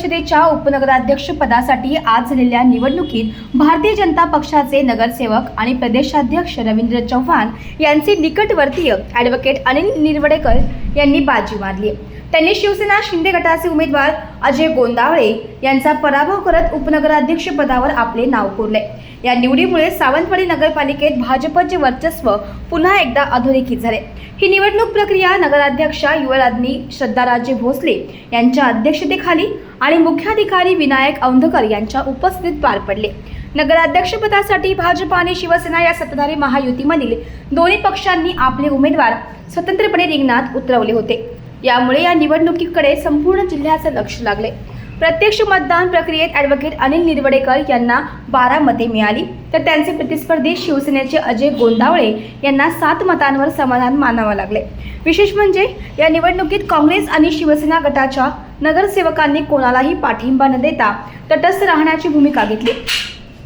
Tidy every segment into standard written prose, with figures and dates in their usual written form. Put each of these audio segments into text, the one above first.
परिषदेच्या उपनगराध्यक्ष पदासाठी आज झालेल्या निवडणुकीत भारतीय जनता पक्षाचे नगरसेवक आणि प्रदेशाध्यक्ष रवींद्र चव्हाण यांचे निकटवर्तीय ॲडव्होकेट अनिल निरवडेकर यांनी बाजी मारली। त्यांनी शिवसेना शिंदे गटाचे उमेदवार अजय गोंदावळे यांचा पराभव करत उपनगराध्यक्ष पदावर आपले नाव कोरले। या निवडीमुळे सावंतवाडी नगरपालिकेत भाजपचे वर्चस्व पुन्हा एकदा अधोरेखित झाले। ही निवडणूक प्रक्रिया नगराध्यक्षा युवराज्ञी श्रद्धाराजे भोसले यांच्या अध्यक्षतेखाली आणि मुख्याधिकारी विनायक औंधकर यांच्या उपस्थितीत पार पडले। नगराध्यक्षपदासाठी भाजप आणि शिवसेना या सत्ताधारी महायुतीमधील दोन्ही पक्षांनी आपले उमेदवार स्वतंत्रपणे रिंगणात उतरवले होते। यामुळे या निवडणुकीकडे संपूर्ण जिल्ह्याचे लक्ष लागले। प्रत्यक्ष मतदान प्रक्रियेत ॲडव्होकेट अनिल निरवडेकर यांना 12 मते मिळाली, तर त्यांचे प्रतिस्पर्धी शिवसेनेचे अजय गोंदावळे यांना 7 मतांवर समाधान मानावे लागले। विशेष म्हणजे या निवडणुकीत काँग्रेस आणि शिवसेना गटाच्या नगरसेवकांनी कोणालाही पाठिंबा न देता तटस्थ राहण्याची भूमिका घेतली।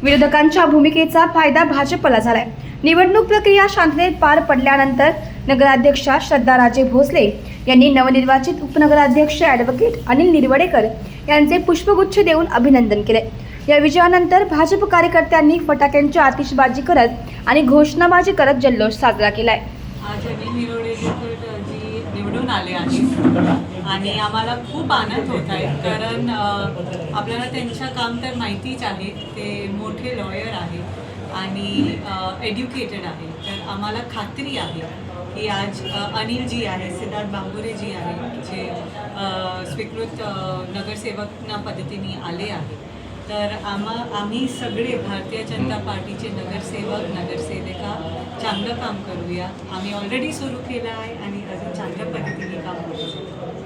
विरोधकांच्या भूमिकेचा फायदा भाजपला झालाय। निवडणूक प्रक्रिया शांततेत पार पडल्यानंतर नगराध्यक्षा श्रद्धाराजे भोसले यांनी नवनिर्वाचित उपनगराध्यक्ष ॲडव्होकेट अनिल निरवडेकर यांचे पुष्पगुच्छ देऊन अभिनंदन केले। या विजयानंतर भाजप कार्यकर्त्यांनी फटाक्यांची आतिषबाजी करत आणि घोषणाबाजी करत जल्लोष साजरा केलाय। आज अनिल निरवडेकर जी निवडून आले आहेत आणि आम्हाला खूप आनंद होत आहे, कारण आपल्याला त्यांचं काम तर माहितीच आहे। ते मोठे लॉयर आहेत आणि एड्युकेटेड आहे, तर आम्हाला खात्री आहे की आज अनिल जी आहे, सिद्धार्थ बांबुरे जी आहे, जे स्वीकृत नगरसेवक पद्धतीने आले आहे, तर आम्ही सगळे भारतीय जनता पार्टीचे नगरसेवक नगरसेविका चांगलं काम करूया। आम्ही ऑलरेडी सुरू केलं आहे आणि अजून चांगल्या पद्धतीने काम करू शकतो।